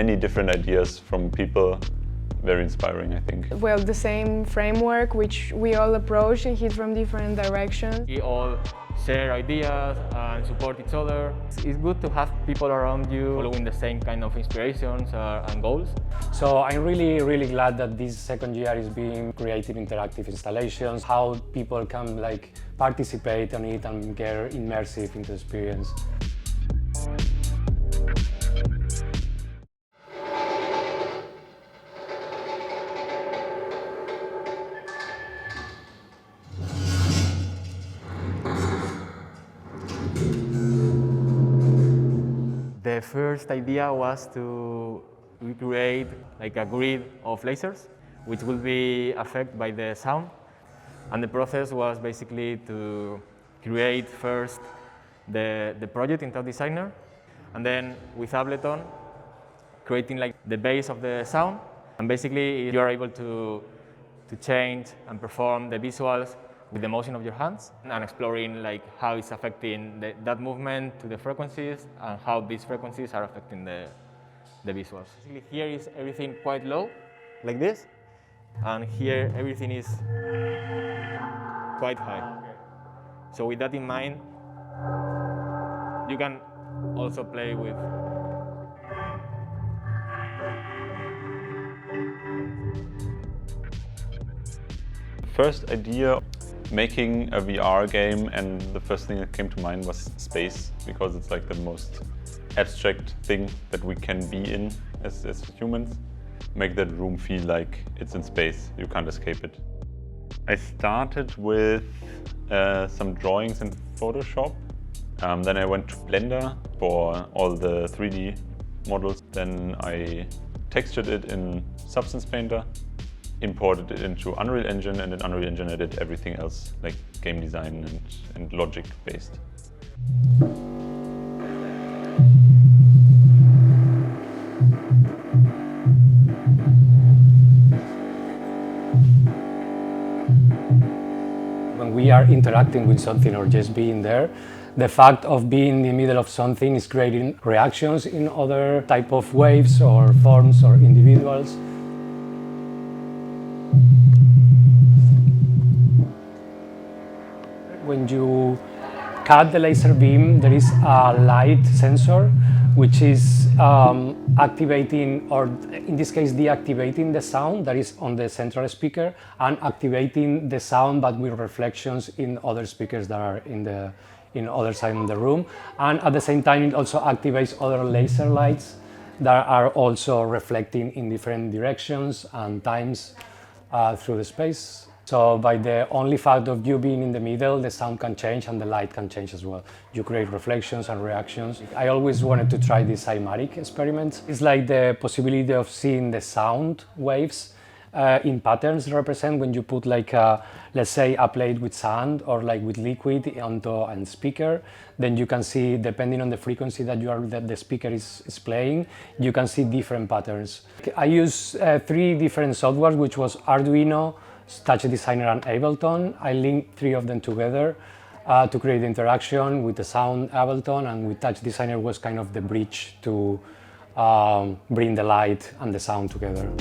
many different ideas from people. Very inspiring, I think. Well, the same framework which we all approach and hit from different directions. We all share ideas and support each other. It's good to have people around you following the same kind of inspirations and goals. So I'm really glad that this second year is being creative interactive installations, how people can participate on it and get immersive into the experience. The first idea was to recreate a grid of lasers, which will be affected by the sound. And the process was basically to create first the project in Top Designer, and then with Ableton, creating the base of the sound. And basically, you are able to change and perform the visuals with the motion of your hands and exploring how it's affecting that movement to the frequencies and how these frequencies are affecting the visuals. Basically, here is everything quite low, like this, and here everything is quite high. So with that in mind, you can also play with First idea, making a VR game, and the first thing that came to mind was space, because it's the most abstract thing that we can be in as humans. Make that room feel like it's in space, you can't escape it. I started with some drawings in Photoshop. Then I went to Blender for all the 3D models. Then I textured it in Substance Painter, imported it into Unreal Engine, and in Unreal Engine I did everything else, like game design and logic based. When we are interacting with something or just being there, the fact of being in the middle of something is creating reactions in other type of waves or forms or individuals. When you cut the laser beam, there is a light sensor which is activating, or in this case deactivating, the sound that is on the central speaker and activating the sound but with reflections in other speakers that are in other side of the room. And at the same time it also activates other laser lights that are also reflecting in different directions and times through the space. So by the only fact of you being in the middle, the sound can change and the light can change as well. You create reflections and reactions. I always wanted to try this cymatic experiment. It's like the possibility of seeing the sound waves in patterns represent when you put let's say a plate with sand or with liquid onto a speaker, then you can see, depending on the frequency that the speaker is playing, you can see different patterns. I use 3 different softwares, which was Arduino, Touch Designer and Ableton. I linked 3 of them together to create the interaction with the sound Ableton, and with Touch Designer was kind of the bridge to bring the light and the sound together.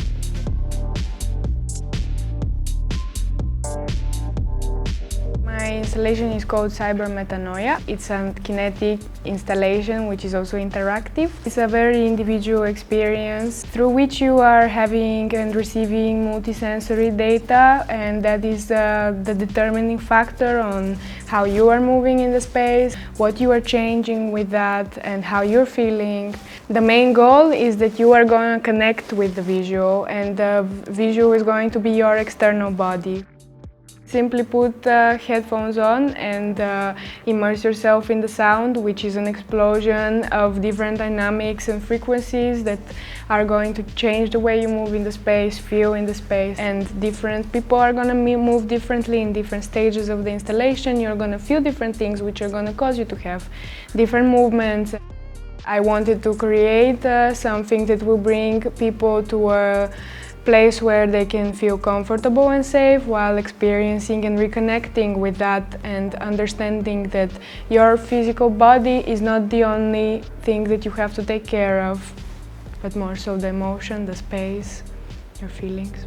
My installation is called Cyber Metanoia. It's a kinetic installation which is also interactive. It's a very individual experience through which you are having and receiving multisensory data, and that is the determining factor on how you are moving in the space, what you are changing with that, and how you're feeling. The main goal is that you are going to connect with the visual, and the visual is going to be your external body. Simply put headphones on and immerse yourself in the sound, which is an explosion of different dynamics and frequencies that are going to change the way you move in the space, feel in the space. And different people are going to move differently in different stages of the installation. You're going to feel different things, which are going to cause you to have different movements. I wanted to create something that will bring people to a place where they can feel comfortable and safe while experiencing and reconnecting with that, and understanding that your physical body is not the only thing that you have to take care of. but more so the emotion, the space, your feelings.